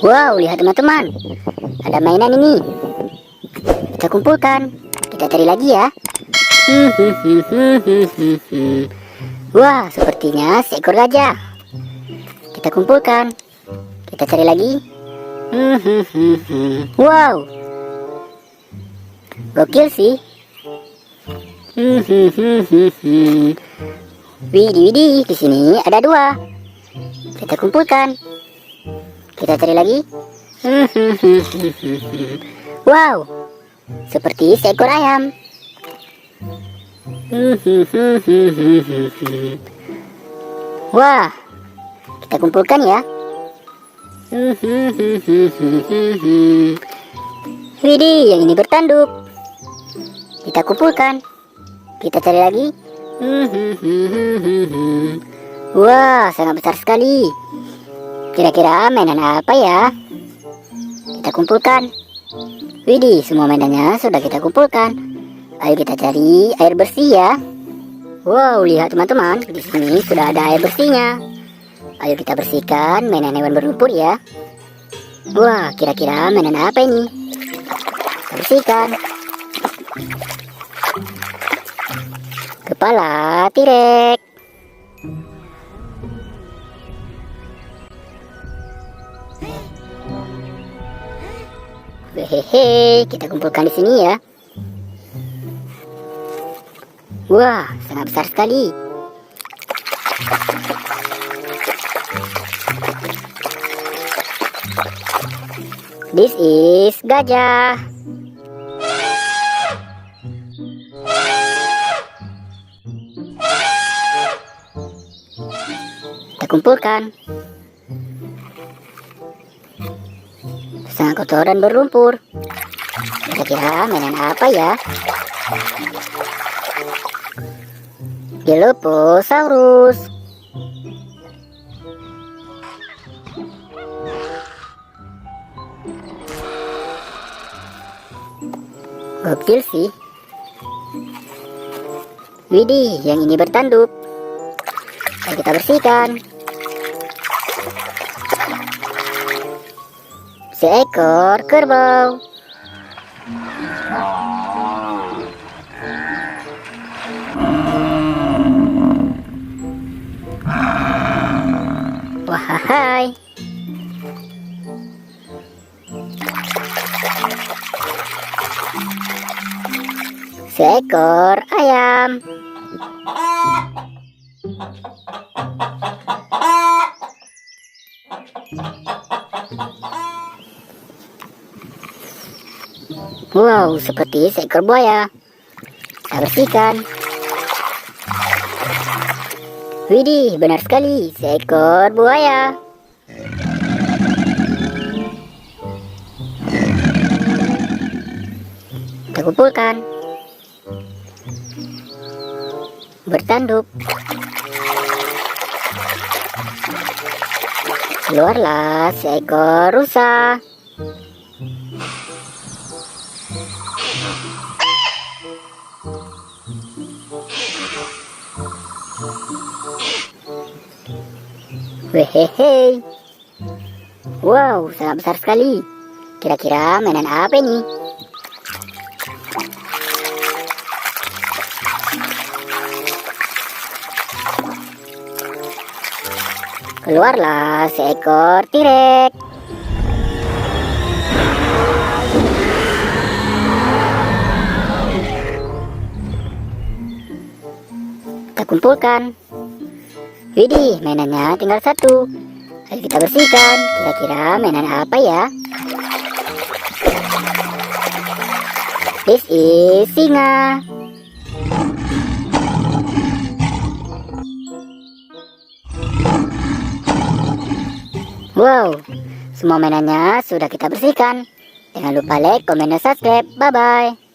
Wow, lihat teman-teman, ada mainan ini. Kita kumpulkan, kita cari lagi ya. Wah, sepertinya seekor gajah. Kita kumpulkan, kita cari lagi. Wow, gokil sih. Widih, di sini ada 2. Kita kumpulkan, kita cari lagi. Wow, seperti seekor ayam. Wah, kita kumpulkan ya. Widih, yang ini bertanduk. Kita kumpulkan, kita cari lagi. Wah, sangat besar sekali. Kira-kira mainan apa ya? Kita kumpulkan. Widih, semua mainannya sudah kita kumpulkan. Ayo kita cari air bersih ya. Wow, lihat teman-teman, di sini sudah ada air bersihnya. Ayo kita bersihkan mainan hewan berlumpur ya. Wah, kira-kira mainan apa ini? Kita bersihkan. Kepala T-Rex. Hehehe, kita kumpulkan di sini ya. Wah, sangat besar sekali. This is gajah. Kita kumpulkan. Sangat kotor dan berlumpur. Kira-kira mainan apa ya? Dilophosaurus. Gokil sih. Widih, yang ini bertanduk. Ayo kita bersihkan. Seekor kerbau. Wahai. Seekor ayam. Wow, seperti seekor buaya. Kita bersihkan. Widih, benar sekali, seekor buaya. Kita kumpulkan. Bertanduk. Keluarlah seekor rusa. Wehehe. Wow, sangat besar sekali. Kira-kira mainan apa ini? Keluarlah seekor T-Rex. Kita kumpulkan. Widih, mainannya tinggal 1. Ayo kita bersihkan. Kira-kira mainan apa ya? This is singa. Wow, semua mainannya sudah kita bersihkan. Jangan lupa like, komen, dan subscribe. Bye-bye.